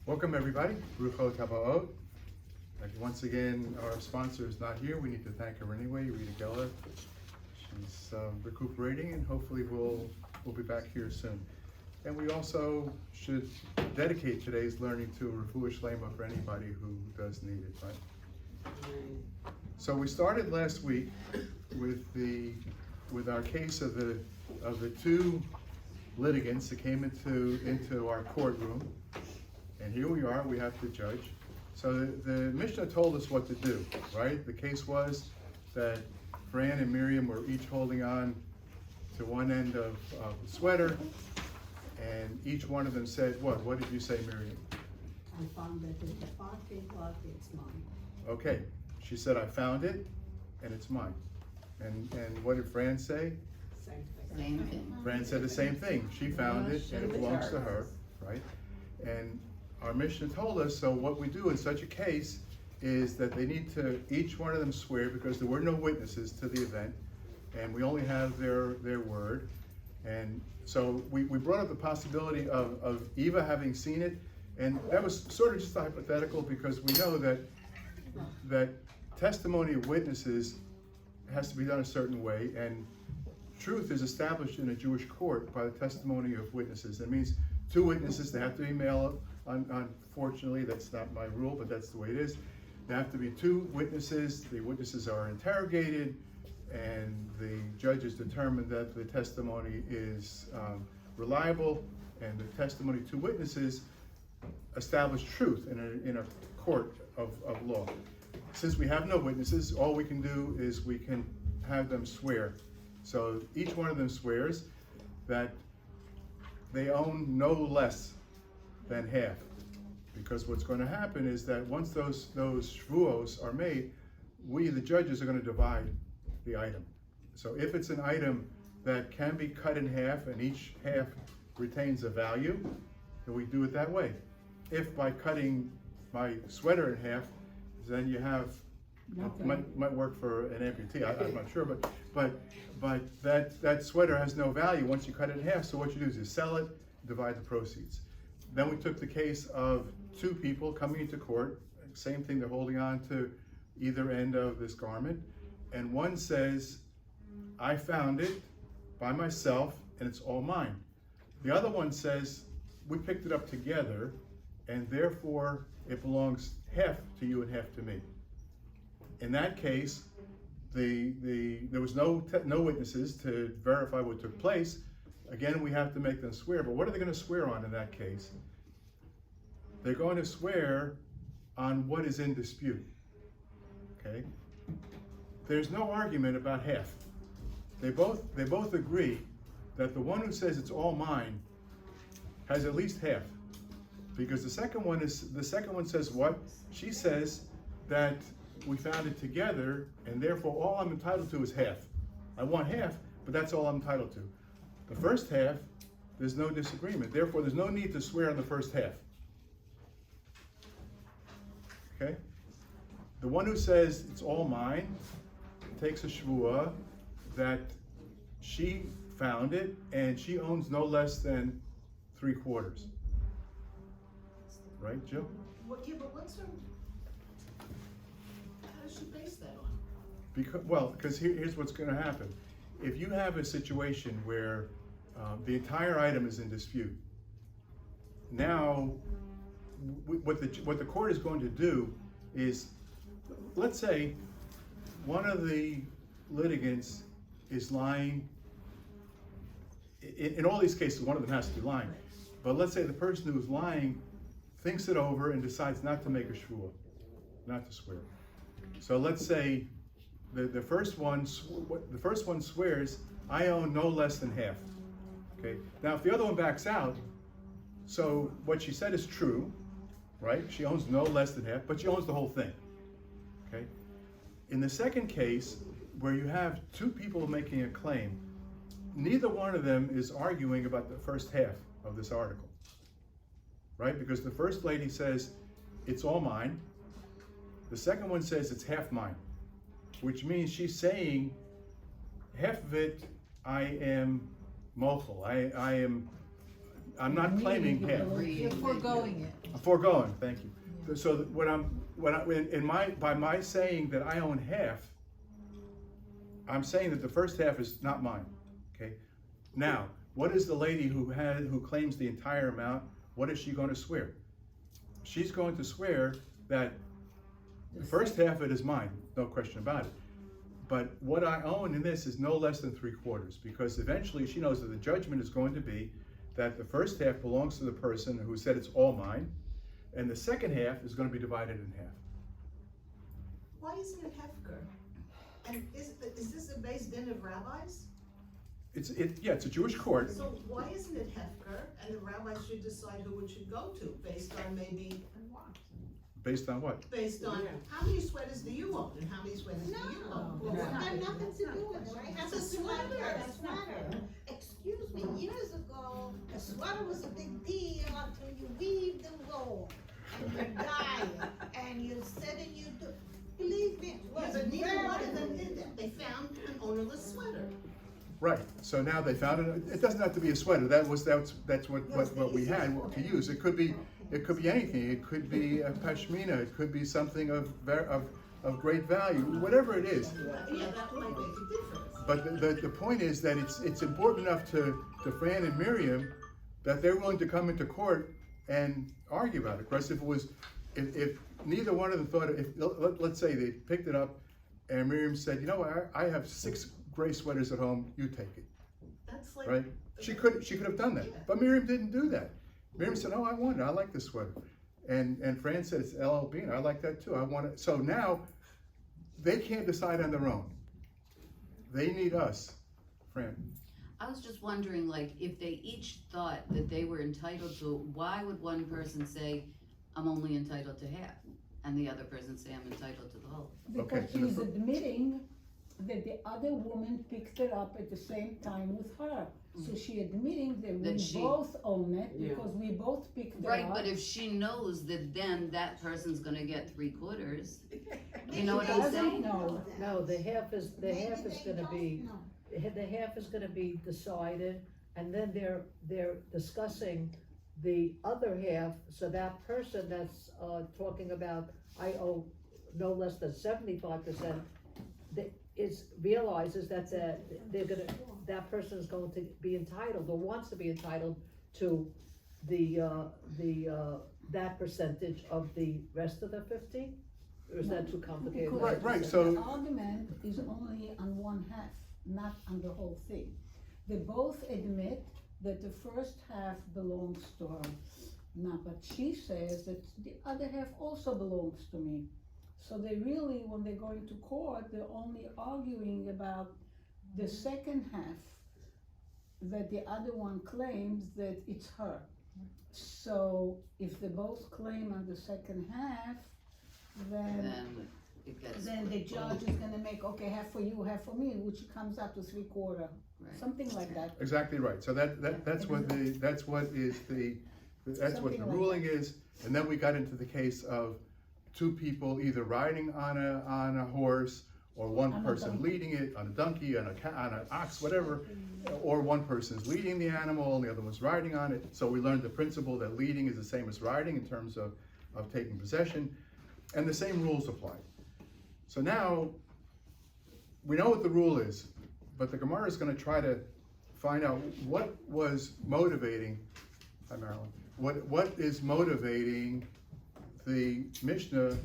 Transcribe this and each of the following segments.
Welcome everybody, Bruchot Tabaot. Once again, our sponsor is not here. We need to thank her anyway, Rita Geller. She's recuperating and hopefully we'll be back here soon. And we also should dedicate today's learning to Refuah Shlema for anybody who does need it, right? So we started last week with our case of the two litigants that came into our courtroom. And here we are, we have to judge. So the Mishnah told us what to do, right? The case was that Fran and Miriam were each holding on to one end of the sweater, and each one of them said, what? What did you say, Miriam? I found that in the parking lot, it's mine. Okay, she said, I found it, and it's mine. And what did Fran say? Same thing. Fran said the same thing. She found it, and it belongs to her, right? And our Mishnah told us, so what we do in such a case is that they need to, each one of them swear, because there were no witnesses to the event, and we only have their word. And so we brought up the possibility of Eva having seen it, and that was sort of just a hypothetical, because we know that testimony of witnesses has to be done a certain way, and truth is established in a Jewish court by the testimony of witnesses. That means two witnesses, they have to be male. Unfortunately, that's not my rule, but that's the way it is. There have to be two witnesses. The witnesses are interrogated, and the judges determine that the testimony is reliable, and the testimony of two witnesses establish truth in a court of law. Since we have no witnesses, all we can do is we can have them swear. So each one of them swears that they own no less than half. Because what's going to happen is that once those shvuos are made, we, the judges, are going to divide the item. So if it's an item that can be cut in half and each half retains a value, then we do it that way. If by cutting my sweater in half, then you have, might work for an amputee, I'm not sure, but that sweater has no value once you cut it in half, so what you do is you sell it, divide the proceeds. Then we took the case of two people coming into court, same thing, they're holding on to either end of this garment, and one says, I found it by myself and it's all mine. The other one says, we picked it up together and therefore it belongs half to you and half to me. In that case, there was no witnesses to verify what took place. Again, we have to make them swear, but what are they going to swear on in that case? They're going to swear on what is in dispute, okay? There's no argument about half. They both agree that the one who says it's all mine has at least half, because the second one says what? She says that we found it together, and therefore all I'm entitled to is half. I want half, but that's all I'm entitled to. The first half, there's no disagreement. Therefore, there's no need to swear on the first half. Okay? The one who says it's all mine takes a shvuah that she found it and she owns no less than 3/4. Right, Jill? Yeah, but how does she base that on? Because here's what's going to happen. If you have a situation where the entire item is in dispute, now what the court is going to do is, let's say one of the litigants is lying. In all these cases, one of them has to be lying. But let's say the person who is lying thinks it over and decides not to make a shvuah, not to swear. So let's say the first one swears, I own no less than half. Okay. Now, if the other one backs out, so what she said is true, right? She owns no less than half, but she owns the whole thing. Okay. In the second case, where you have two people making a claim, neither one of them is arguing about the first half of this article, right? Because the first lady says it's all mine. The second one says it's half mine, which means she's saying half of it I am mochel, I am I'm not claiming half. You're foregoing it. Foregoing, thank you. So that by my saying that I own half, I'm saying that the first half is not mine, okay? Now, what is the lady who claims the entire amount, what is she going to swear? She's going to swear that the first half of it is mine, no question about it. But what I own in this is no less than 3/4, because eventually she knows that the judgment is going to be that the first half belongs to the person who said it's all mine, and the second half is going to be divided in half. Why isn't it Hefker? And is this a Beis Din of rabbis? Yeah, it's a Jewish court. So why isn't it Hefker, and the rabbis should decide who it should go to, based on maybe, Based on what? based on, how many sweaters do you own, and how many sweaters do you own? No, it's got nothing to do with it. I have It's a sweater. A sweater. Excuse me, years ago, a sweater was a big deal until you weave the wool and you dye it and you sit and you do. Believe me, it Yeah, was but neither very one of them did that, they found an ownerless sweater. Right, so now they found it, it doesn't have to be a sweater, that's what we had to use. It could be anything, it could be a pashmina, it could be something of great value, whatever it is. Yeah, that might make a difference. But the point is that it's important enough to Fran and Miriam that they're willing to come into court and argue about it. Because if neither one of them thought, let's say they picked it up and Miriam said, you know what, I have 6 gray sweaters at home, you take it, That's like. right? She could have done that, but Miriam didn't do that. Miriam said, oh, I want it, I like this sweater. And Fran said, it's LL Bean, I like that too, I want it. So now, they can't decide on their own. They need us, Fran. I was just wondering, like, if they each thought that they were entitled to, why would one person say, I'm only entitled to half, and the other person say, I'm entitled to the whole? Okay, Because so the she's fir- admitting that the other woman picked it up at the same time with her. So she admitting that That we she- both own it because we both picked it up. Right, but if she knows that then that person's gonna get 3/4, you know what I'm Doesn't saying? know. No, the half is Maybe gonna they be, don't know. the half is gonna be decided, and then they're discussing the other half, so that person that's, talking about, I owe no less than 75%, realizes that, that person is going to be entitled, or wants to be entitled to that percentage of the rest of the 50? Or is that too complicated? Because Right, the so- argument is only on one half, not on the whole thing. They both admit that the first half belongs to her. Now, but she says that the other half also belongs to me. So they really, when they go into court, they're only arguing about the second half that the other one claims that it's her. So if they both claim on the second half, Then it gets. then the judge is gonna make, okay, half for you, half for me, which comes out to 3/4, Right. something like that. Exactly right, so that's what the Something like ruling is, and then we got into the case of 2 people either riding on a horse, or one On a person donkey. leading it, on a donkey, on an ox, whatever, or one person's leading the animal and the other one's riding on it. So we learned the principle that leading is the same as riding in terms of taking possession, and the same rules apply. So now, we know what the rule is, but the Gemara is gonna try to find out what was motivating, hi Marilyn, what is motivating the Mishnah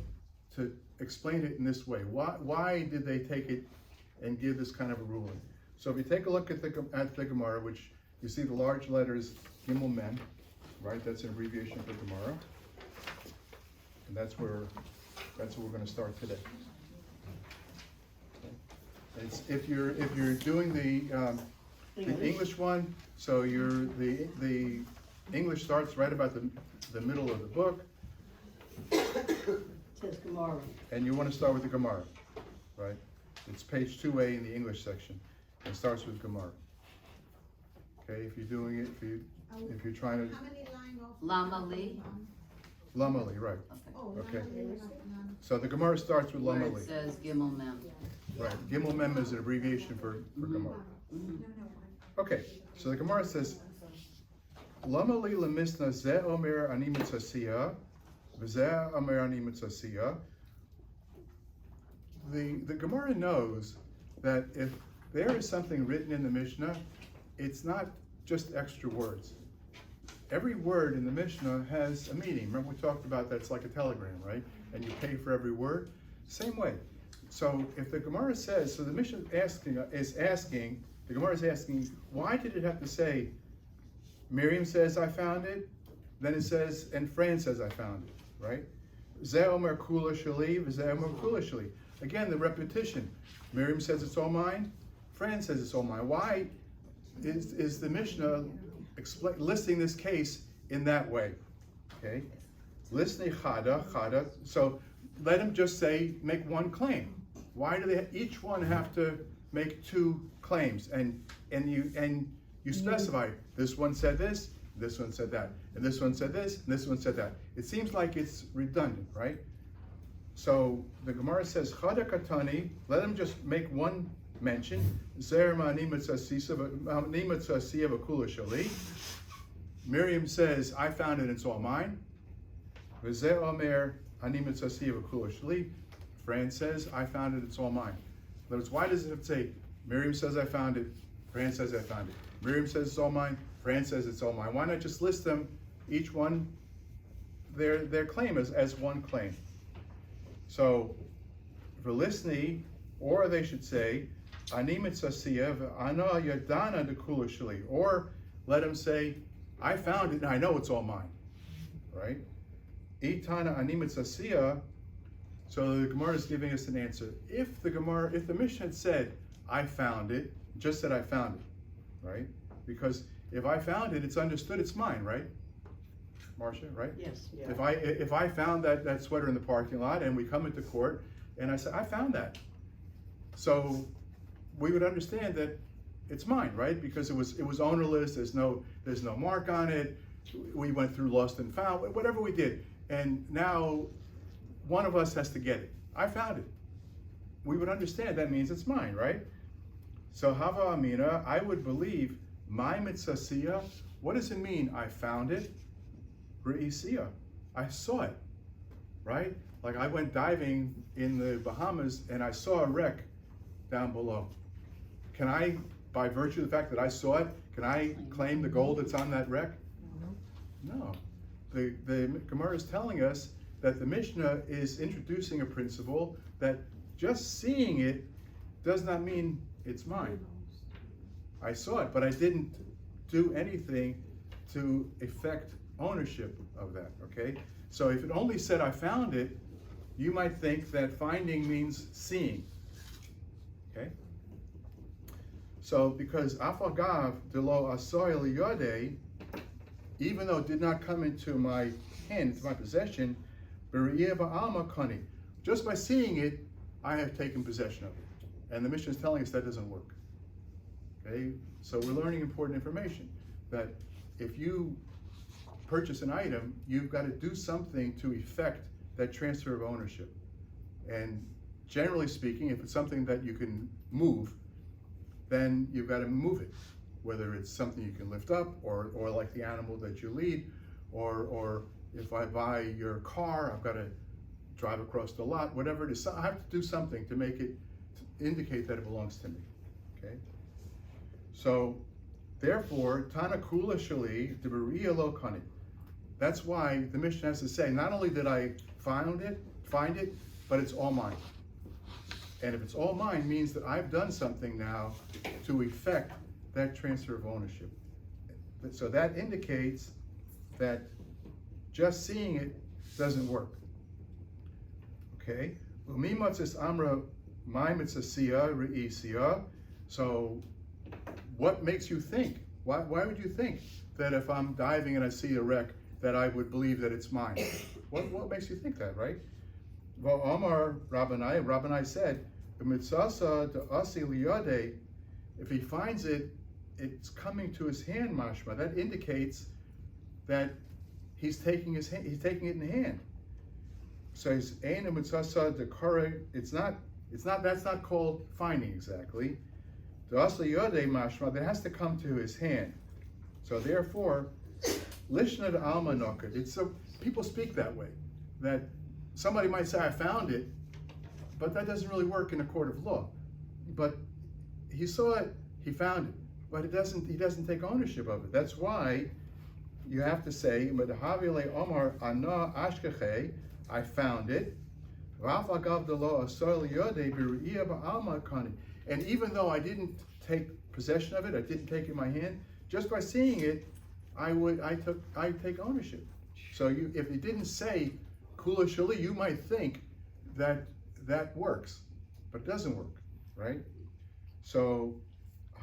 to explain it in this way? Why did they take it and give this kind of a ruling? So if you take a look at the Gemara, which you see the large letters Gimel Mem, right? That's an abbreviation for Gemara, and that's where we're going to start today. It's, if you're doing the English one, so the English starts right about the middle of the book. Says Gemara. And you want to start with the Gemara, right? It's page 2A in the English section. It starts with Gemara. Okay, if you're doing it, if you're trying to, How many line off? Lama Li? Lamali, right? Oh, Okay. Lama Li, none. So the Gemara starts with Where Lamali, it says Gimel Mem. right? Gimel Mem is an abbreviation for Gemara. Okay, so the Gemara says, lama li lemisna ze omer ani mitzasiya, v'ze omer ani mitzasiya. The Gemara knows that if there is something written in the Mishnah, it's not just extra words. Every word in the Mishnah has a meaning. Remember we talked about that's like a telegram, right? And you pay for every word. Same way. So if the Gemara says, so the Mishnah is asking, the Gemara is asking, why did it have to say, Miriam says I found it, then it says, and Fran says I found it, right? Ze omer kula shali, v'ze omer kula shali. Again, the repetition. Miriam says it's all mine, Fran says it's all mine. Why is the Mishnah listing this case in that way? Okay? Listening chada. So let him just say, make one claim. Why do they each one have to make two claims? And you specify, this one said this one said that, and this one said this, and this one said that. It seems like it's redundant, right? So the Gemara says, chada katani, let him just make one mention. Miriam says, I found it, it's all mine. Fran says, I found it, it's all mine. In other words, why does it say, Miriam says I found it, Fran says I found it. Miriam says it's all mine, Fran says it's all mine. Why not just list them, each one, their claim as one claim? So, Velisni, or they should say, Ani mitzasiya v'ana yadana dekula shali, or let him say, I found it and I know it's all mine, right? Itana ani mitzasiya. So the Gemara is giving us an answer. If the Mishnah had said, I found it, just said I found it, right? Because if I found it, it's understood it's mine, right? Marcia, right? Yes. Yeah. If I found that sweater in the parking lot and we come into court and I say, I found that. So we would understand that it's mine, right? Because it was ownerless, there's no mark on it, we went through lost and found, whatever we did. And now one of us has to get it. I found it. We would understand that means it's mine, right? So Hava Amina, I would believe my mitzasiya, what does it mean? I found it. Re'isiya, I saw it, right? Like I went diving in the Bahamas and I saw a wreck down below. Can I, by virtue of the fact that I saw it, can I claim the gold that's on that wreck? No. The Gemara is telling us that the Mishnah is introducing a principle that just seeing it does not mean it's mine. I saw it, but I didn't do anything to effect ownership of that, okay? So if it only said I found it, you might think that finding means seeing, okay? So because afagav delo asoy liyodei, even though it did not come into my hand, into my possession, just by seeing it, I have taken possession of it. And the Mishnah is telling us that doesn't work. Okay? So we're learning important information, that if you purchase an item, you've got to do something to effect that transfer of ownership. And generally speaking, if it's something that you can move, then you've got to move it. Whether it's something you can lift up, or like the animal that you lead, or if I buy your car, I've got to drive across the lot, whatever it is. I have to do something to make it indicate that it belongs to me, okay? So, therefore, Tana Kula Shali, Debariya Lo Kani. That's why the Mishnah has to say, not only did I find it, but it's all mine. And if it's all mine, means that I've done something now to effect that transfer of ownership. So that indicates that just seeing it doesn't work. Okay? So what makes you think? Why would you think that if I'm diving and I see a wreck that I would believe that it's mine? What makes you think that, right? Well, Amar Rabbanai said, if he finds it, it's coming to his hand, mashma. That indicates that he's taking it in hand. So it's not, that's not called finding exactly. The asli yodei mashma, that has to come to his hand. So therefore, Lishna de alma noked. It's so people speak that way. That somebody might say, I found it, but that doesn't really work in a court of law. But he saw it, he found it, but he doesn't take ownership of it. That's why you have to say, Medhavile Omar Ana Ashkeche, I found it. And even though I didn't take possession of it, I didn't take it in my hand, just by seeing it, I take ownership. So if it didn't say Kula Shali, you might think that works, but it doesn't work, right? So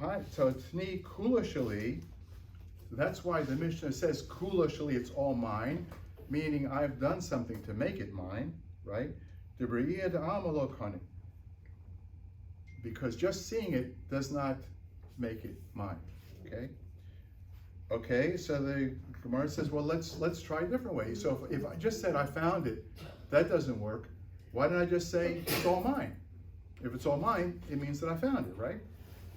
Tni Kula Shali, that's why the Mishnah says Kula Shali, it's all mine, meaning I've done something to make it mine, right? Because just seeing it does not make it mine. Okay, so the Gemara says, well, let's try a different way. So if I just said I found it, that doesn't work. Why didn't I just say it's all mine? If it's all mine, it means that I found it, right?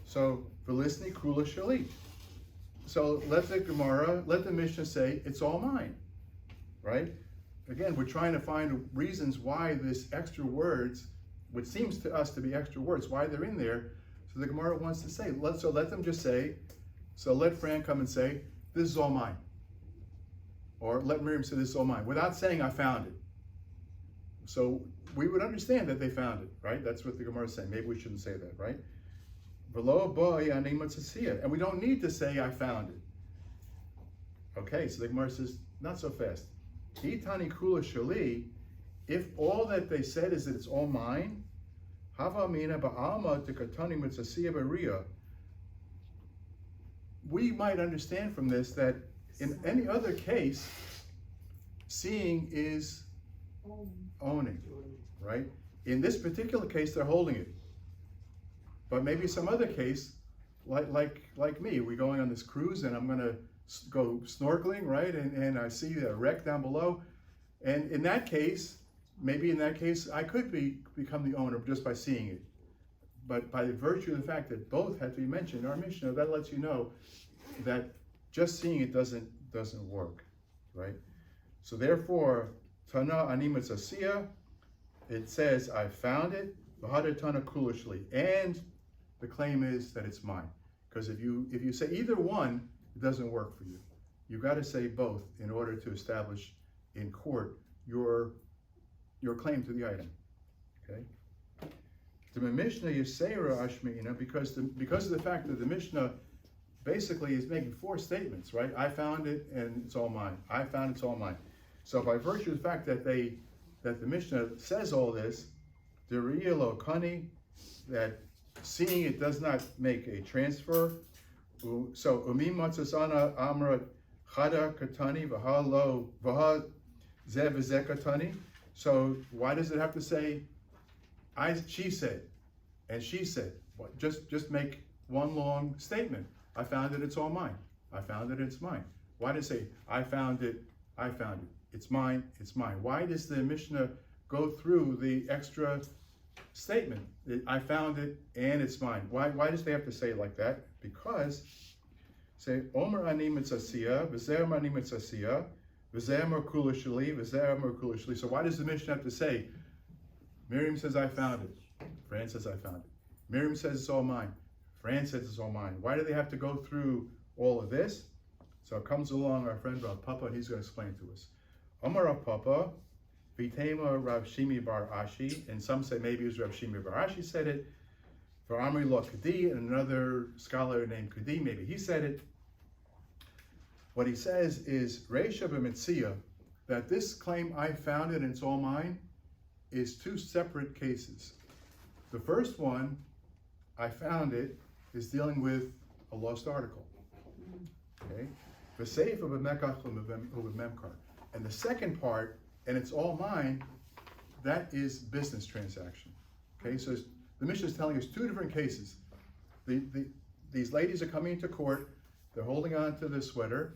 So Velisni Kula Shali. So let the Mishnah say it's all mine, right? Again, we're trying to find reasons why this extra words, which seems to us to be extra words, why they're in there. So the Gemara wants to say, let them just say, so let Fran come and say, this is all mine. Or let Miriam say, this is all mine, without saying I found it. So we would understand that they found it, right? That's what the Gemara is saying. Maybe we shouldn't say that, right? And we don't need to say I found it. Okay, so the Gemara says, not so fast. Itani Kula Shali, if all that they said is that it's all mine, Hava Mina Ba'alma Tikatani Mitzasiya Bariya, we might understand from this that in any other case, seeing is owning, right? In this particular case, they're holding it. But maybe some other case, like me, we're going on this cruise and I'm gonna go snorkeling, right? And I see a wreck down below. And in that case, maybe in that case, I could become the owner just by seeing it. But by virtue of the fact that both had to be mentioned in our Mishnah, that lets you know that just seeing it doesn't work, right? So therefore, Tana Animat Asiya, it says, I found it, V'hadar Tana Kulishli, and the claim is that it's mine. Because if you say either one, it doesn't work for you. You've got to say both in order to establish in court your claim to the item. Okay? The Mishnah Yisera Ashmeina, because of the fact that the Mishnah basically is making four statements, right? I found it and it's all mine. I found it's all mine. So by virtue of the fact that the Mishnah says all this, the Riyalo Kani, that seeing it does not make a transfer. So Umi Matzasana Amra Chada Katani Vahalo Vaha Zev So why does it have to say she said and she said? What, just make one long statement. I found it, it's all mine. I found it, it's mine. Why does it say I found it, it's mine, it's mine? Why does the Mishnah go through the extra statement? I found it and it's mine. Why does they have to say it like that? Because say Omer ani mitzasiya, v'zer ani mitzasiya, v'zer mer kula shali, v'zer mer kula shali. So why does the Mishnah have to say, Miriam says I found it, Fran says I found it. Miriam says it's all mine, Fran says it's all mine. Why do they have to go through all of this? So it comes along our friend Rav Papa, and he's going to explain to us. Omer Rav Papa, Vitema Rav Shimi Bar Ashi, and some say maybe it was Rav Shimi Bar Ashi said it. For Amri Lo Kadi, and another scholar named Kadi, maybe he said it. What he says is Reisha b'Mitzia, that this claim I found it and it's all mine is two separate cases. The first one, I found it, is dealing with a lost article. Okay? V'seif b'mekach u'b'memkar. And the second part, and it's all mine, that is business transaction. Okay, so the Mishnah is telling us two different cases. These ladies are coming into court, they're holding on to the sweater,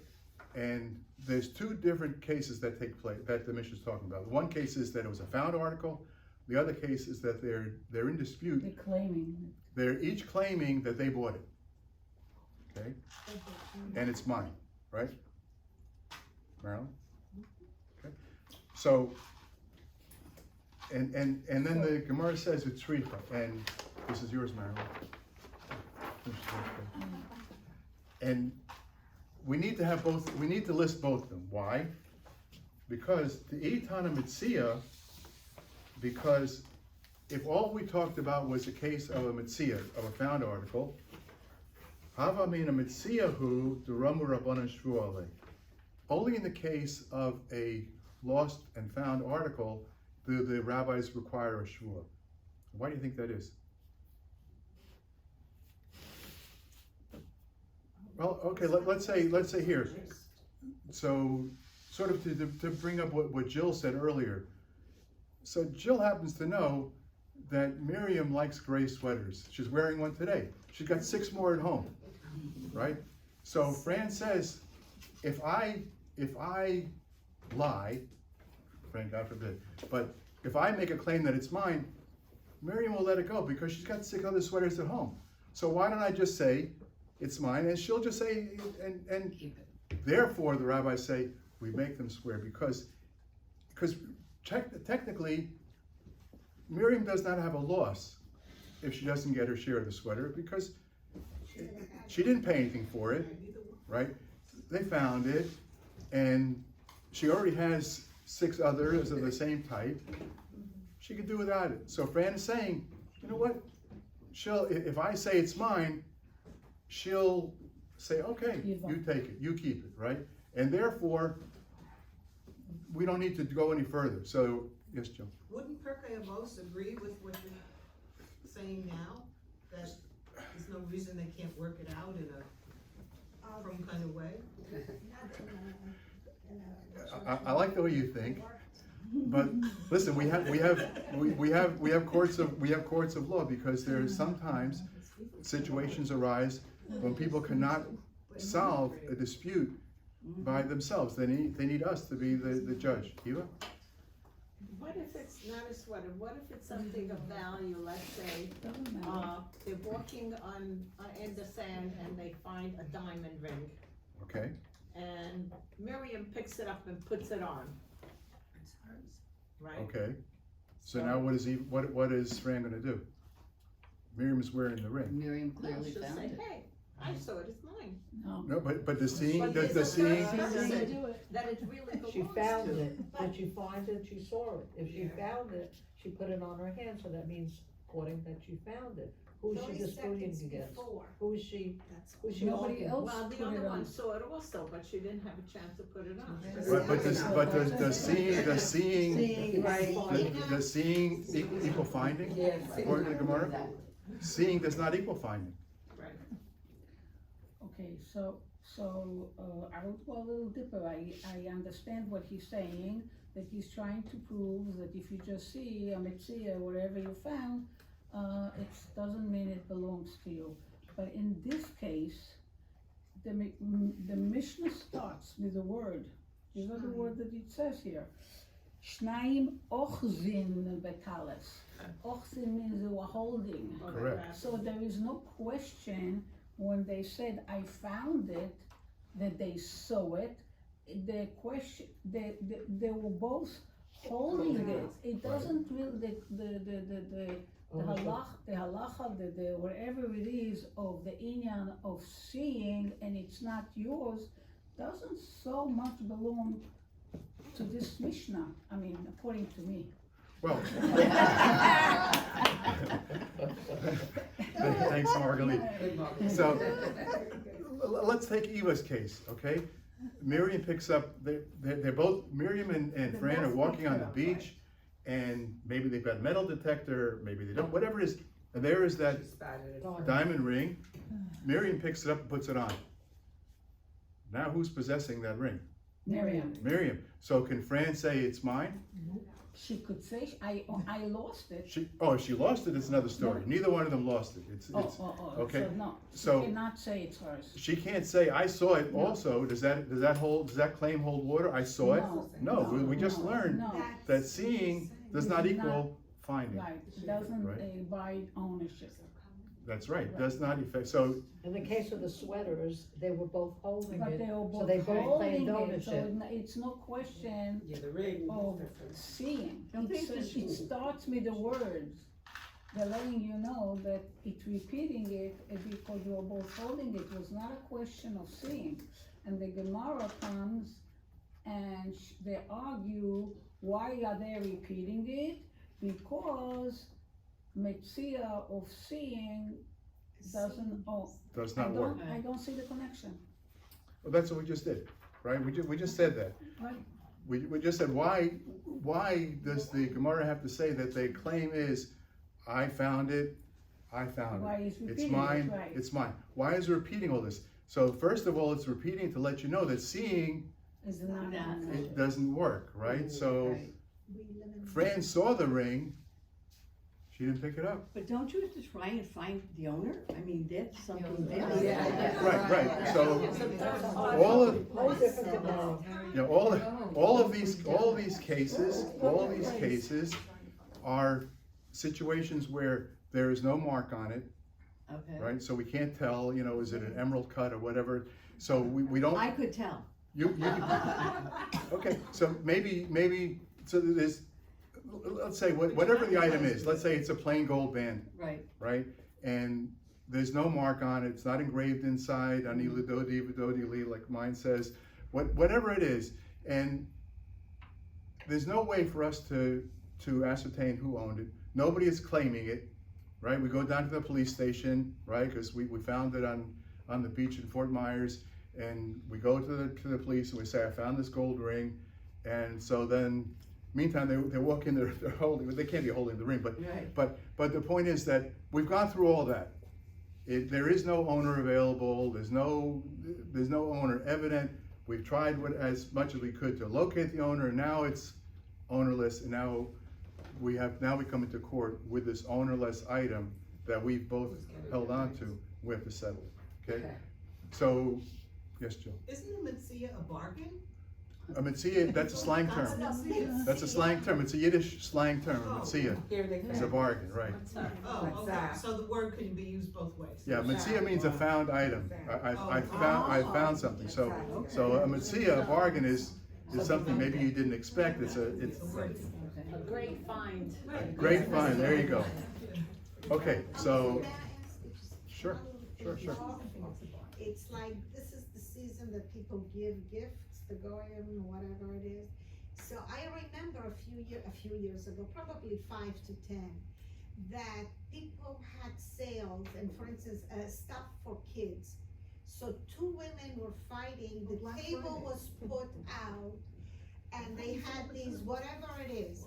and there's two different cases that take place, that the Mishnah is talking about. One case is that it was a found article, the other case is that they're in dispute. They're claiming. They're each claiming that they bought it. Okay? And it's mine, right? Marilyn? Okay, so, and then the Gemara says it's Tzricha, and this is yours, Marilyn. And we need to have both, we need to list both of them. Why? Because the Eitana Mitzia, because if all we talked about was a case of a Mitzia, of a found article, Hava Mina Mitzia Hu Duramu Rabbanan Shvu Alei. Only in the case of a lost and found article do the rabbis require a shvua. Why do you think that is? Well, okay, let's say here. So, sort of to bring up what Jill said earlier. So Jill happens to know that Miriam likes gray sweaters. She's wearing one today. She's got 6 more at home, right? So Fran says, if I lie, Fran, God forbid, but if I make a claim that it's mine, Miriam will let it go because she's got 6 other sweaters at home. So why don't I just say it's mine, and she'll just say, and Keep it. therefore the rabbis say we make them swear because technically Miriam does not have a loss if she doesn't get her share of the sweater because she didn't pay anything for it, right? They found it, and she already has 6 others of the same type. She could do without it. So Fran is saying, you know what? If I say it's mine, she'll say, okay, you take it, you keep it, right? And therefore, we don't need to go any further. So, yes, Joe? Wouldn't Pirkei Avos agree with what you're saying now? That there's no reason they can't work it out in a some kind of way? I like the way you think, but listen, we have courts of law because there are sometimes situations arise when people cannot solve a dispute by themselves. They need us to be the judge. Eva? What if it's not a sweater, what if it's something of value, let's say, Doesn't matter. they're walking on, in the sand and they find a diamond ring, Okay. and Miriam picks it up and puts it on, right? Okay. So now what is Fran gonna do? Miriam is wearing the ring. Miriam No, clearly she'll found say, it. hey, I saw it, it's mine. No. No, but the seeing, But the there's a seeing. third person Do it. that it really belongs to. She found it. Did she find it? She saw it. If she found it, she put it on her hand, so that means according that she found it. Who's she 30 disputing seconds against? before. Who's she Nobody arguing? else Well, the put other it one on. saw it also, but she didn't have a chance to put it on. The seeing Right. equal finding? Yes. According to the Gemara? Seeing does not equal finding. Right. Okay, so I will go a little deeper. I understand what he's saying, that he's trying to prove that if you just see a Metzia, whatever you found, it doesn't mean it belongs to you. But in this case, the Mishnah starts with a word. These are the word that it says here. Shnaim ochzin betalis. Ochzin means they were holding. Correct. So there is no question when they said, I found it, that they saw it. The question, they were both holding it. It doesn't really, the halacha, the whatever it is of the inyan of seeing and it's not yours, doesn't so much belong to this Mishnah. I mean, according to me. Well. Thanks, Marguerite. So, let's take Eva's case, okay? Miriam picks up, they're both, Miriam and Fran are walking on the beach, and maybe they've got a metal detector, maybe they don't, whatever it is, and there is that diamond ring. Miriam picks it up and puts it on. Now who's possessing that ring? Miriam. Miriam. So can Fran say it's mine? She could say, I lost it. She lost it, it's another story. Neither one of them lost it. It's okay. So no, So- she cannot say it's hers. She can't say, I saw it also. Does that claim hold water? I saw it? No, we just learned No, that seeing does not equal finding. right, it doesn't Right. abide ownership. That's right, does not affect, so, In the case of the sweaters, they were both holding But it, they were so both they both holding claimed it, so ownership. it's no question Yeah, the ring. of seeing. Don't It think says, it this- starts with the words. They're letting you know that it's repeating it because you are both holding it. It was not a question of seeing. And the Gemara comes and they argue, why are they repeating it? Because Metzia of seeing doesn't, does I not work. don't see the connection. Well, that's what we just did, right? We just said that. Right. We just said, why does the Gemara have to say that the claim is, I found it, I found Why it. is It's repeating it, mine, right. it's mine. Why is it repeating all this? So first of all, it's repeating to let you know that seeing, Is not. it doesn't work, right? So Right. We eliminate. Fran saw the ring, she didn't pick it up. But don't you have to try and find the owner? I mean, that's something Yeah. very. Yeah. Right, so all of, Whole different Gemara. yeah, all of these cases are situations where there is no mark on it, Okay. right? So we can't tell, is it an emerald cut or whatever? So we don't, I could tell. you, okay, so maybe, so there's, let's say, whatever the item is, let's say it's a plain gold band, Right. right? And there's no mark on it, it's not engraved inside, ani lidodi vidodi li, like mine says, whatever it is, and there's no way for us to ascertain who owned it. Nobody is claiming it, right? We go down to the police station, right? Because we found it on the beach in Fort Myers, and we go to the police and we say, I found this gold ring, and so then, meantime, they walk in, they're holding, they can't be holding the ring, Right. but the point is that we've gone through all that. There is no owner available, there's no owner evident. We've tried as much as we could to locate the owner, and now it's ownerless, and now we come into court with this ownerless item that we've both held on to, we have to settle, okay? So, yes, Jill? Isn't a Metzia a bargain? Metzia, that's a slang term. That's a slang term, it's a Yiddish slang term, Metzia, it's a bargain, right? Oh, okay, so the word can be used both ways. Yeah, Metzia means a found item. I found something, so a Metzia, a bargain is something maybe you didn't expect, it's A word. A great find. great find, there you go. Okay, so, May I ask you just Sure, one sure. little thing? It's like, this is the season that people give gifts, the goyim, whatever it is. So I remember a few years ago, probably 5 to 10, that people had sales, and for instance, stuff for kids. So two women were fighting, the Black table Friday. was put out, and they had these, whatever it is,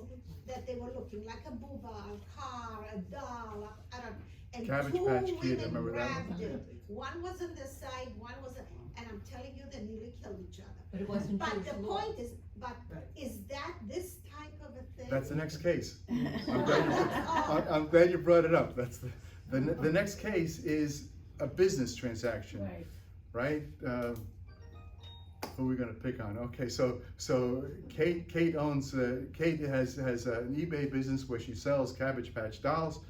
that they were looking, like a booba, a car, a doll, I don't, and Cabbage two Patch Kid, women remember that one? grabbed it. One was on this side, one was, and I'm telling you, they nearly killed each other. But it wasn't But Jewish the law. point is, but Right. is that this type of a thing? that's the next case. Oh. I'm glad you brought it up, that's the next case is a business transaction. Right. Right? Who are we gonna pick on? Okay, so Kate owns, Kate has an eBay business where she sells Cabbage Patch dolls,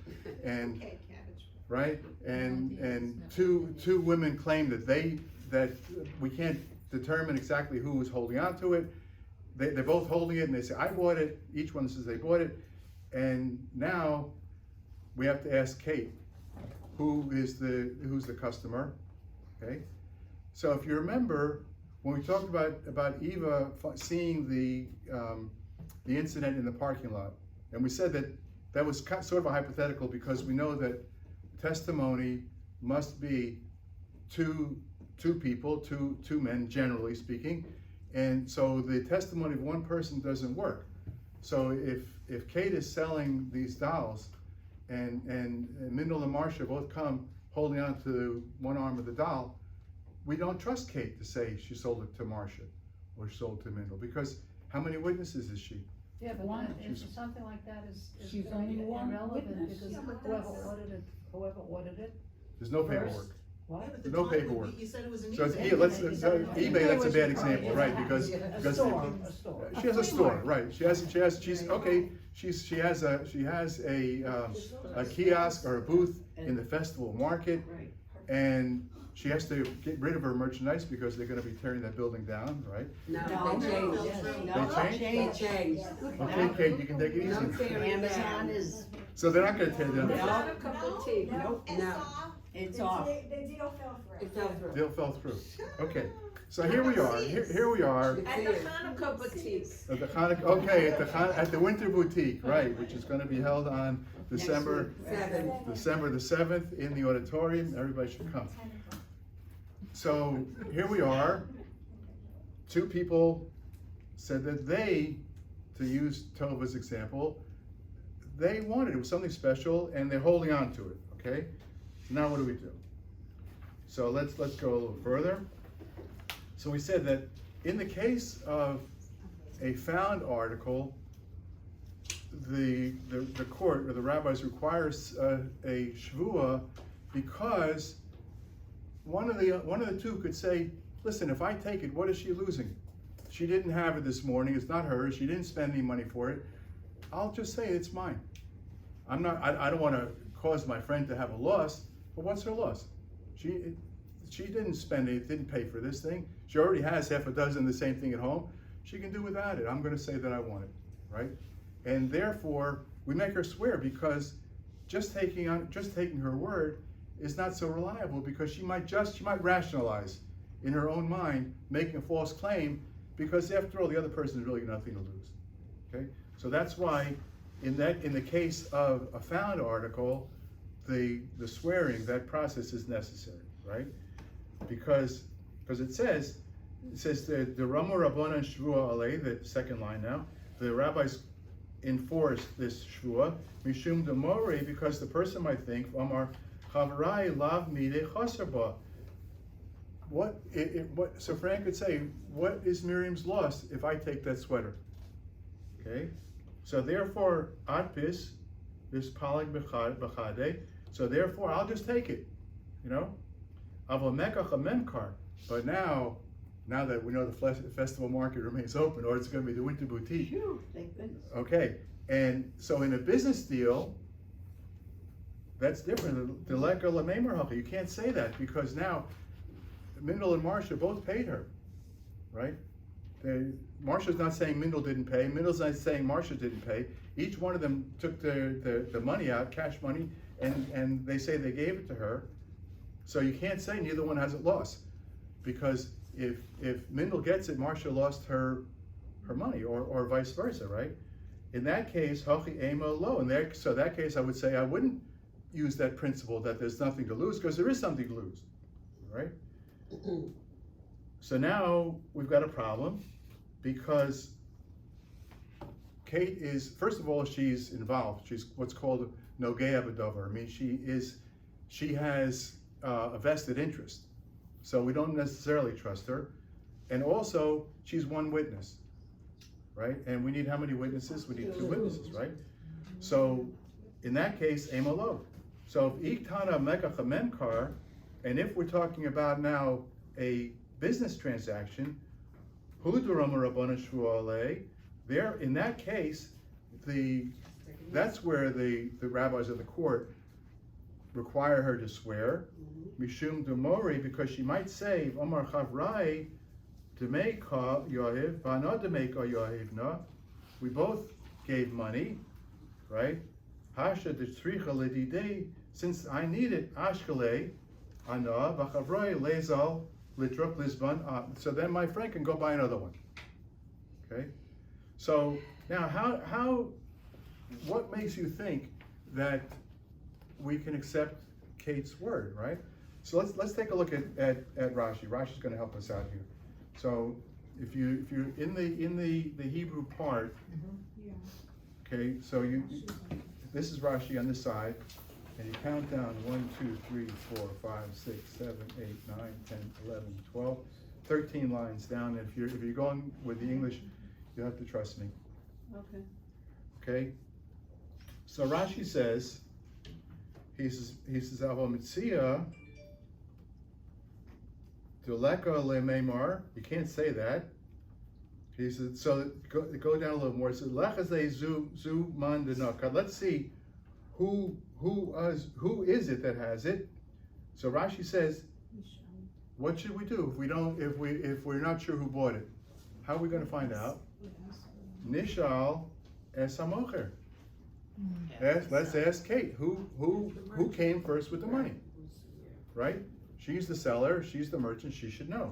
and, Okay, cabbage. right? And two women claim that we can't determine exactly who was holding on to it. They're both holding it, and they say, I bought it, each one says they bought it, and now we have to ask Kate, who's the customer, okay? So if you remember, when we talked about Eva seeing the incident in the parking lot, and we said that was sort of a hypothetical because we know that testimony must be two people, two men, generally speaking, and so the testimony of one person doesn't work. So if Kate is selling these dolls, and Mindel and Marcia both come holding on to one arm of the doll, we don't trust Kate to say she sold it to Marcia or sold to Mindel, because how many witnesses is she? Yeah, but One. if something like that is She's only one irrelevant, witness. because Yeah, but whoever ordered it, There's no First. paperwork. what? Yeah, but the No time would be- paperwork. You said it was an So it's, eBay. eBay, that's a bad example, right, because, A because store, a store. she has a store, right, she's, she has a kiosk or a booth in the festival market, Right. and she has to get rid of her merchandise because they're gonna be tearing that building down, right? No, No, they no, changed. no. They changed? Changed. Okay, Kate, you can take it No easy. fair. Amazon is, So they're not gonna tear down. No. No, Nope, it's no. off. it's off. The deal fell through. It fell through. Deal fell through. Okay, so here we are, here we are. At the Hanukkah boutique. At the Hanukkah, okay, at the Winter Boutique, right, which is gonna be held on December the 7th in the auditorium. Everybody should come. So here we are. Two people said that they, to use Tova's example, they wanted it was something special and they're holding on to it. Okay. So now what do we do? So let's go a little further. So we said that in the case of a found article, the court or the rabbis requires a shvuah because one of the two could say, listen, if I take it, what is she losing? She didn't have it this morning. It's not hers. She didn't spend any money for it. I'll just say it's mine. I don't want to cause my friend to have a loss, but what's her loss? She didn't spend it, didn't pay for this thing. She already has half a dozen of the same thing at home. She can do without it. I'm going to say that I want it, right? And therefore, we make her swear because just taking her word is not so reliable because she might rationalize in her own mind making a false claim because after all, the other person has really nothing to lose. Okay, so that's why in the case of a found article, the swearing, that process is necessary, right? Because it says the Ramu Rabbanan Shvua Alei, the second line now, the rabbis enforce this Shvua, Mishum Demore, because the person might think, Amar Chavrai Lav Mide Chasarba. What, so Frank could say, what is Miriam's loss if I take that sweater? Okay, so therefore, Adpis, this Palag Bechade, so therefore I'll just take it, you know? Avamekach a memkar, but now that we know the festival market remains open, or it's gonna be the Winter Boutique. Phew, thank goodness. Okay, and so in a business deal, that's different. The Leka Lamemer Hacha, you can't say that because now Mindel and Marsha both paid her, right? Marsha's not saying Mindel didn't pay. Mindel's not saying Marsha didn't pay. Each one of them took the money out, cash money, and they say they gave it to her. So you can't say neither one hasn't lost, because if Mindel gets it, Marsha lost her money, or vice versa, right? In that case, Hachi Ema Lo. So in that case, I would say I wouldn't use that principle that there's nothing to lose, because there is something to lose, right? So now we've got a problem, because Kate is, first of all, she's involved. She's what's called Nogea B'Dover. I mean, she has a vested interest. So we don't necessarily trust her. And also, she's one witness, right? And we need how many witnesses? We need 2 witnesses, right? So in that case, Ema Lo. So if Iktana Mekach Memkar, and if we're talking about now a business transaction, there, in that case, that's where the rabbis of the court require her to swear, Mishum Demori, because she might say, Omar Chavrai, Demeka Yohiv, Bana Demeka Yohivna, we both gave money, right? Hasha Detricha Ledidei, since I need it, Ashkale, Ana, Vachavrai, Lezal, Litruk Lisbon, so then my friend can go buy another one. Okay? So now what makes you think that we can accept Kate's word, right? So let's take a look at Rashi. Rashi's going to help us out here. So if you're in the Hebrew part, okay, so this is Rashi on this side, and you count down 1, 2, 3, 4, 5, 6, 7, 8, 9, 10, 11, 12, 13 lines down. If you're going with the English, you have to trust me. Okay. Okay. So Rashi says, he says Avomitzia Duleka le Memar. You can't say that. He said, so go down a little more. It says, Lechazei zu man denok. Let's see who is it that has it. So Rashi says, what should we do if we're not sure who bought it? How are we going to find out? Nishal es hamocher. Let's ask Kate who came first with the money, right? She's the seller, she's the merchant, she should know.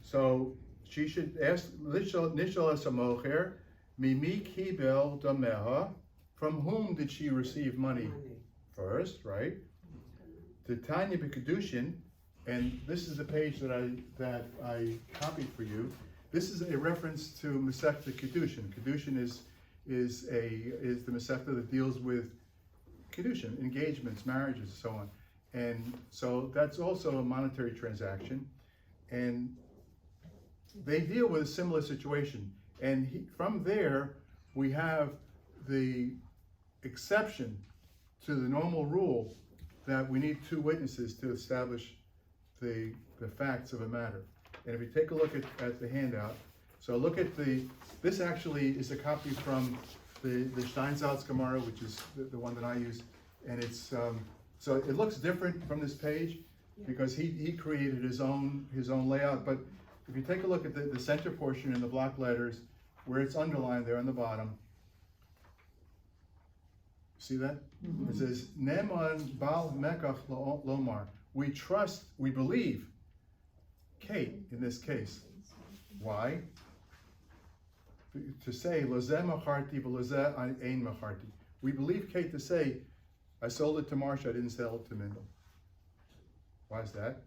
So she should ask Nishal es hamocher, mimi kibel dameha. From whom did she receive money first, right? Titania B'Kedushin, and this is the page that I copied for you. This is a reference to Masechta Kedushin. Kedushin is the Masechta that deals with Kedushin, engagements, marriages, and so on. And so that's also a monetary transaction, and they deal with a similar situation. And from there, we have the exception to the normal rule that we need two witnesses to establish the facts of a matter. And if you take a look at the handout, so look at this actually is a copy from the Steinsaltz Gemara, which is the one that I use, and it's so it looks different from this page because he created his own layout. But if you take a look at the center portion in the block letters, where it's underlined there on the bottom, see that? Mm-hmm. It says, Neman Bal Mekach Lomar. We trust, we believe Kate in this case. Why? To say, Lozeh Macharti, Lozeh Ein Macharti. We believe Kate to say, I sold it to Marsha, I didn't sell it to Mindel. Why is that?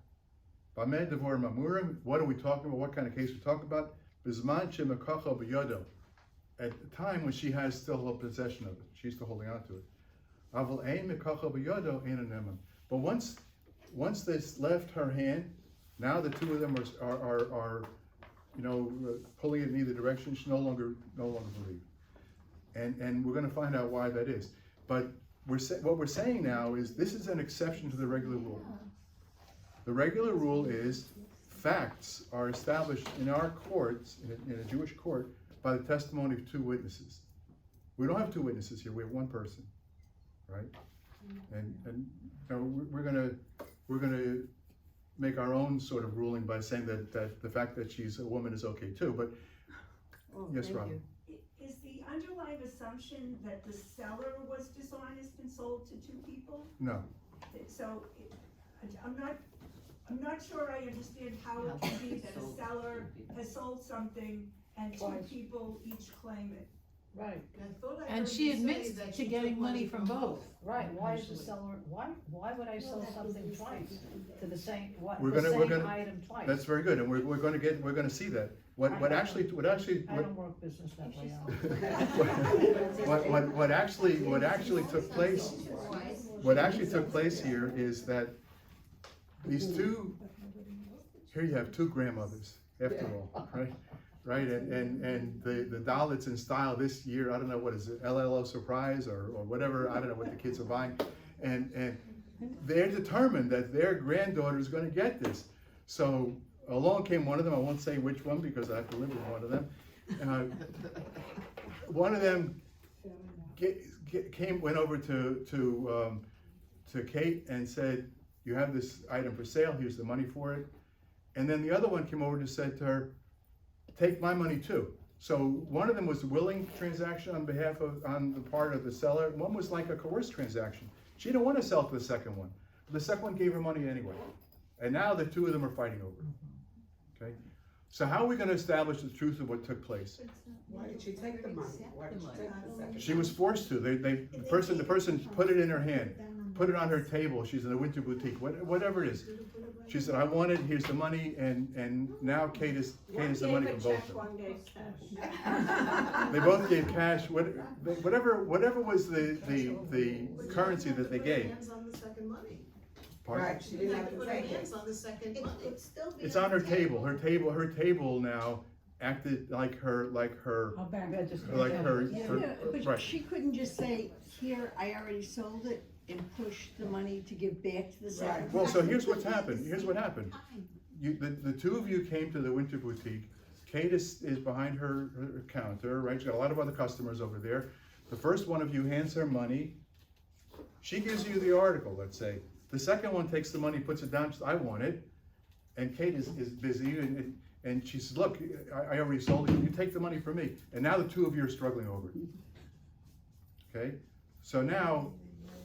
Bamed Devor Mamurim, what are we talking about? What kind of case we talk about? Bizman Shemakacha B'yodo. At the time when she has still a possession of it, she's still holding on to it. Aval ein mekacha b'yodo ein aneman. But once this left her hand, now the two of them are pulling it in either direction. She no longer believe, and we're going to find out why that is. But what we're saying now is this is an exception to the regular rule. The regular rule is facts are established in our courts, in a Jewish court, by the testimony of two witnesses. We don't have two witnesses here, we have one person, right? And we're gonna make our own sort of ruling by saying that the fact that she's a woman is okay too, but yes, Robin. Is the underlying assumption that the seller was dishonest and sold to two people? No. So I'm not sure I understand how it can be that a seller has sold something and two people each claim it. Right, And she admits to getting money from both. right, why is the seller, why would I sell something twice to the same, We're the gonna- same item twice? That's very good, and we're gonna see that. What actually I don't work business that way out. what actually took place here is that these two, here you have two grandmothers, after all, right? Right, and the doll that's in style this year, I don't know what is it, LLO Surprise or whatever, I don't know what the kids are buying, and they're determined that their granddaughter is going to get this. So along came one of them, I won't say which one because I have to live with one of them. One of them went over to Kate and said, you have this item for sale, here's the money for it. And then the other one came over and said to her, take my money too. So one of them was a willing transaction on the part of the seller. One was like a coerced transaction. She didn't want to sell to the second one. But the second one gave her money anyway. And now the two of them are fighting over it. Okay? So how are we going to establish the truth of what took place? Why did she take the money? Why did she take the second? She was forced to. The person put it in her hand, put it on her table. She's in a winter boutique, whatever it is. She said, I want it, here's the money, and now Kate is the money from both of them. One gave cash. They both gave cash, whatever was the currency that they gave. Hands on the second money. Pardon? Right, she didn't have to Put her take it. hands on the second It money. could still be. It's on her table. Her table now acted like her Yeah, but right. she couldn't just say, here, I already sold it, and push the money to give back to the seller. Well, so here's what's happened. Here's what happened. The two of you came to the winter boutique. Kate is behind her counter, right? She's got a lot of other customers over there. The first one of you hands her money. She gives you the article, let's say. The second one takes the money, puts it down, says, I want it. And Kate is busy and she says, look, I already sold it, you take the money from me. And now the two of you are struggling over it. Okay? So now,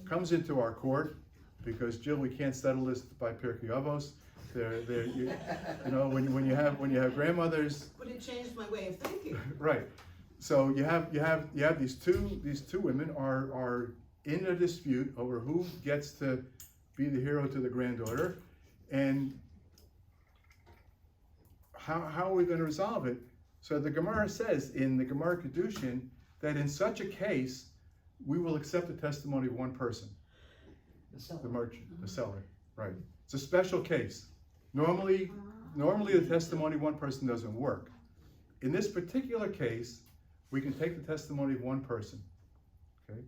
comes into our court, because Jill, we can't settle this by Pirkei Avos. You know, when you have grandmothers. But it changed my way of thinking. Right. So you have these two women are in a dispute over who gets to be the hero to the granddaughter, and how are we going to resolve it? So the Gemara says in the Gemara Kedushin that in such a case we will accept the testimony of one person, the merchant, the seller. Right. It's a special case. Normally the testimony of one person doesn't work. In this particular case, we can take the testimony of one person. Okay.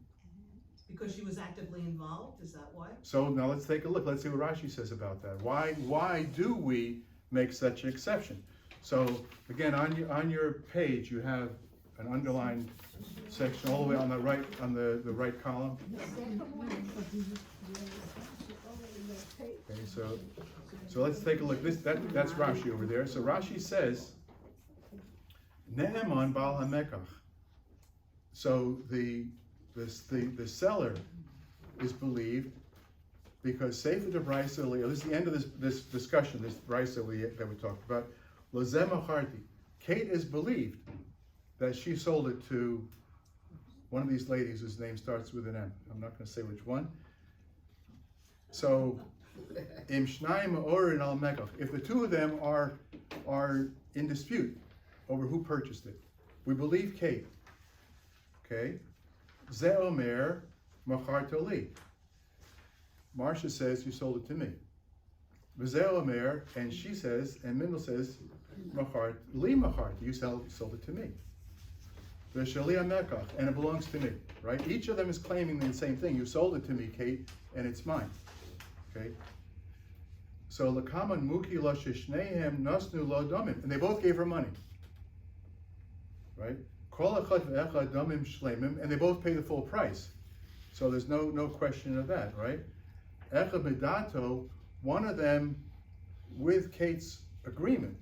Because she was actively involved, is that why? So now let's take a look. Let's see what Rashi says about that. Why do we make such an exception? So again, on your page, you have an underlined section all the way on the right the right column. Okay, so let's take a look. That's Rashi over there. So Rashi says, Ne'eman Baal HaMekach. So the seller is believed because Sefer de Brisa, this is the end of this discussion, this Brisa that we talked about. Lozeh Macharti. Kate is believed that she sold it to one of these ladies whose name starts with an M. I'm not going to say which one. So, Im Shnayim Orin Al Mekach. If the two of them are in dispute over who purchased it, we believe Kate. Okay, Ze Omer Macharto Li. Marcia says you sold it to me. Ze Omer, and she says, and Mendel says, Machart Li Machart. You sold it to me. V'Shali Mekach, and it belongs to me. Right? Each of them is claiming the same thing. You sold it to me, Kate, and it's mine. Okay. So Lakaman Muki Lo Shishnehem Nasnu Lo Domim, and they both gave her money. Right? Kol Echad Ve'echad Domim Shleimim, and they both pay the full price. So there's no question of that, right? Echad Medato, one of them with Kate's agreement.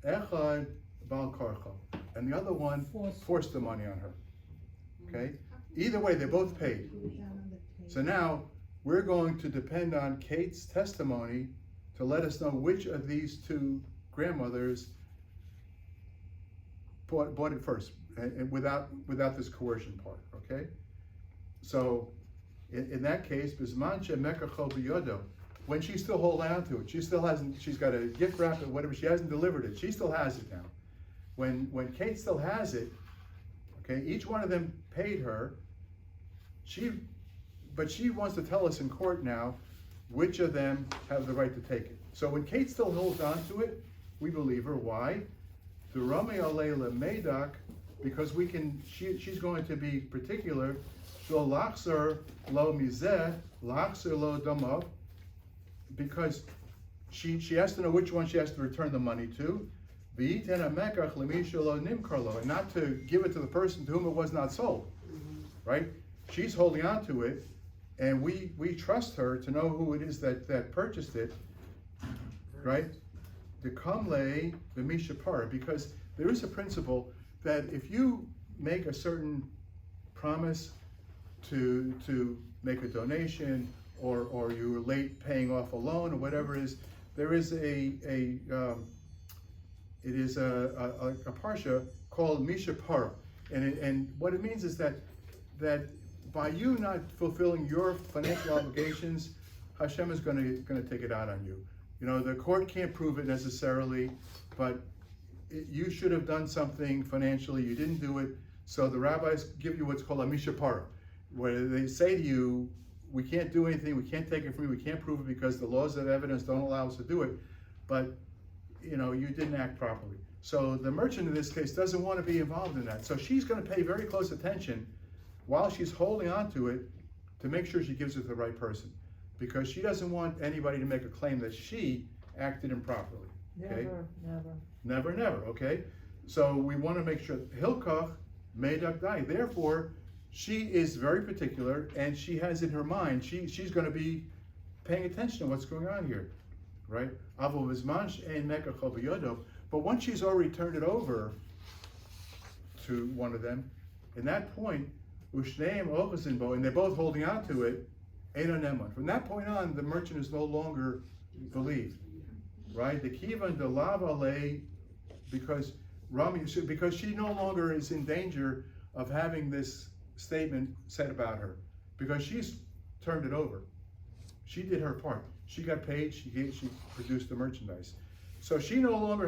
Echad Bal Karcha, and the other one forced the money on her. Okay? Either way, they both paid. So now we're going to depend on Kate's testimony to let us know which of these two grandmothers bought it first, and without this coercion part. Okay? So in that case, Bismancha Mekacho Biyodo, when she's still holding on to it, she still hasn't. She's got a gift wrap or whatever. She hasn't delivered it. She still has it now. When Kate still has it, okay, each one of them paid her. But she wants to tell us in court now which of them have the right to take it. So when Kate still holds on to it, we believe her. Why? The Rami Alayla Medak, because she's going to be particular. So Lachser Lo Mizeh, Lachser Lo Damav, because she has to know which one she has to return the money to. And not to give it to the person to whom it was not sold. Right? She's holding on to it, and we trust her to know who it is that purchased it. Right? The Kamle the Mishapara, because there is a principle that if you make a certain promise to make a donation, or you're late paying off a loan or whatever it is, there is a parsha called Mishapara, and what it means is that by you not fulfilling your financial obligations, Hashem is going to take it out on you. You know, the court can't prove it necessarily, but you should have done something financially. You didn't do it, so the rabbis give you what's called a Mishapara, where they say to you, we can't do anything, we can't take it from you, we can't prove it because the laws of evidence don't allow us to do it, but you know, you didn't act properly. So the merchant in this case doesn't want to be involved in that. So she's going to pay very close attention while she's holding on to it to make sure she gives it to the right person, because she doesn't want anybody to make a claim that she acted improperly. Okay. Never. Never, okay? So we wanna make sure, Hilkach Medak Dai, therefore, she is very particular, and she has in her mind, she's gonna be paying attention to what's going on here, right? Avo Vizman She'en Mekach Al B'Yodo, but once she's already turned it over to one of them, in that point, Ushneim Ochazin Bo, and they're both holding on to it, Eino Neman. From that point on, the merchant is no longer believed, right? The Kivan de Lava lay, because she no longer is in danger of having this statement said about her, because she's turned it over. She did her part. She got paid. She produced the merchandise. So she's no longer.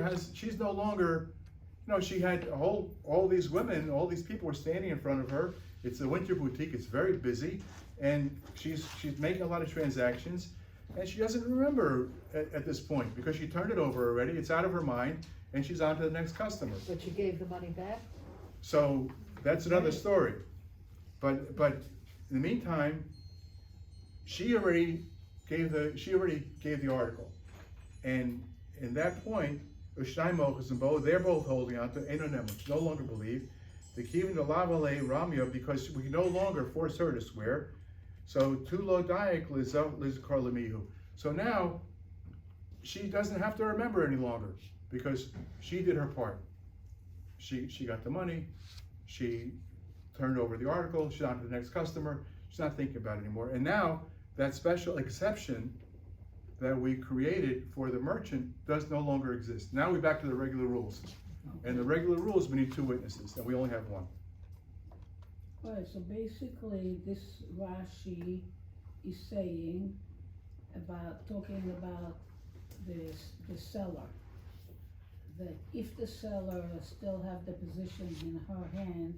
She had all these women, all these people were standing in front of her. It's a winter boutique. It's very busy, and she's making a lot of transactions, and she doesn't remember at this point because she turned it over already. It's out of her mind, and she's on to the next customer. But she gave the money back? So that's another story. But in the meantime, she already gave the article, and in that point, they're both holding on to Enonem, which no longer believe. The Kivin de Lavale Ramya, because we can no longer force her to swear. So Tulo Dayak Liz Karlamihu. So now she doesn't have to remember any longer because she did her part. She got the money, she turned over the article, she's on to the next customer, she's not thinking about it anymore. And now that special exception that we created for the merchant does no longer exist. Now we're back to the regular rules. And the regular rules, we need 2 witnesses, and we only have 1. Alright, so basically this Rashi is saying talking about the seller. That if the seller still have the position in her hand,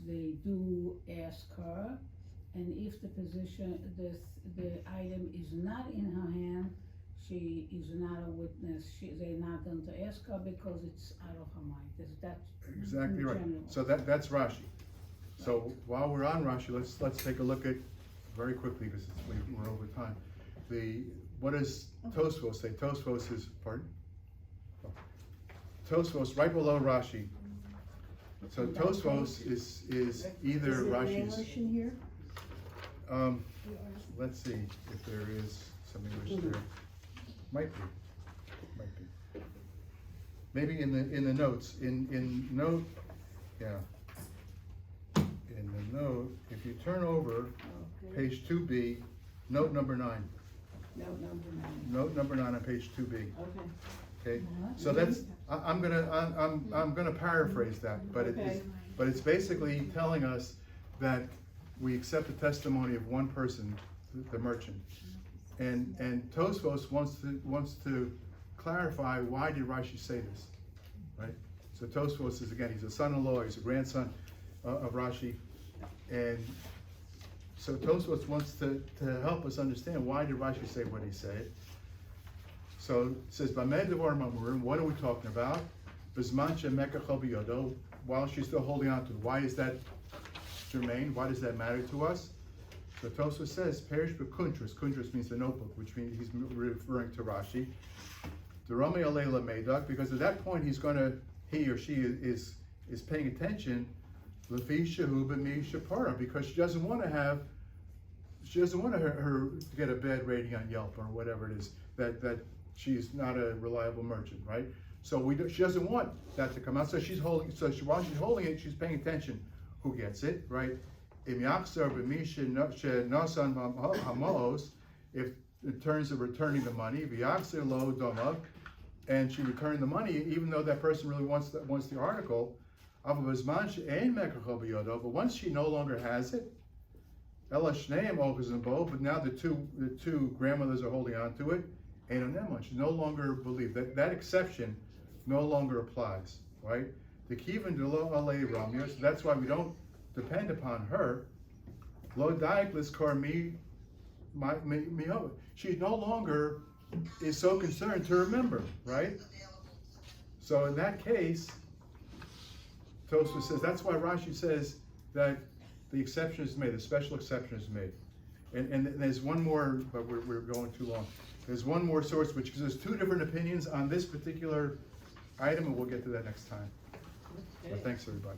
they do ask her, and if the position, the item is not in her hand, she is not a witness, they're not going to ask her because it's out of her mind. That's Exactly right. general. So that's Rashi. So while we're on Rashi, let's take a look at, very quickly because we're over time. What does Tosfos say? Tosfos is, pardon? Tosfos right below Rashi. So Tosfos is either Is it in Rashi's. English in here? Let's see if there is some English there. Might be. Maybe in the notes. In note, yeah. In the note, if you turn over Okay. page 2B, note number 9. Note number 9. Note number 9 on page 2B. Okay. Okay, so that's, I'm gonna paraphrase that, but Okay. it's basically telling us that we accept the testimony of one person, the merchant. And Tosfos wants to clarify, why did Rashi say this, right? So Tosfos is, again, he's a son-in-law, he's a grandson of Rashi. And so Tosfos wants to help us understand, why did Rashi say what he said? So it says, B'meh devar mamurim, what are we talking about? B'zman she'mekach al b'yodo, while she's still holding on to it. Why is that germane? Why does that matter to us? So Tosfos says, perish b'kuntras. Kuntras means the notebook, which means he's referring to Rashi. Derami alei lamedak, because at that point he or she is paying attention. Lefi shehu b'mi shapara, because she doesn't want her to get a bad rating on Yelp or whatever it is, that she's not a reliable merchant, right? So she doesn't want that to come out. So while she's holding it, she's paying attention. Who gets it, right? If in terms of returning the money, and she returned the money, even though that person really wants the article, but once she no longer has it, but now the two grandmothers are holding on to it, she no longer believes that exception no longer applies, right? The Kivin de lo ale Ramya, so that's why we don't depend upon her. Lo daik liskar mi. She no longer is so concerned to remember, right? So in that case, Tosfos says that's why Rashi says that the exception is made, the special exception is made. And there's one more, but we're going too long. There's one more source, which, because there's two different opinions on this particular item, and we'll get to that next time. But thanks, everybody.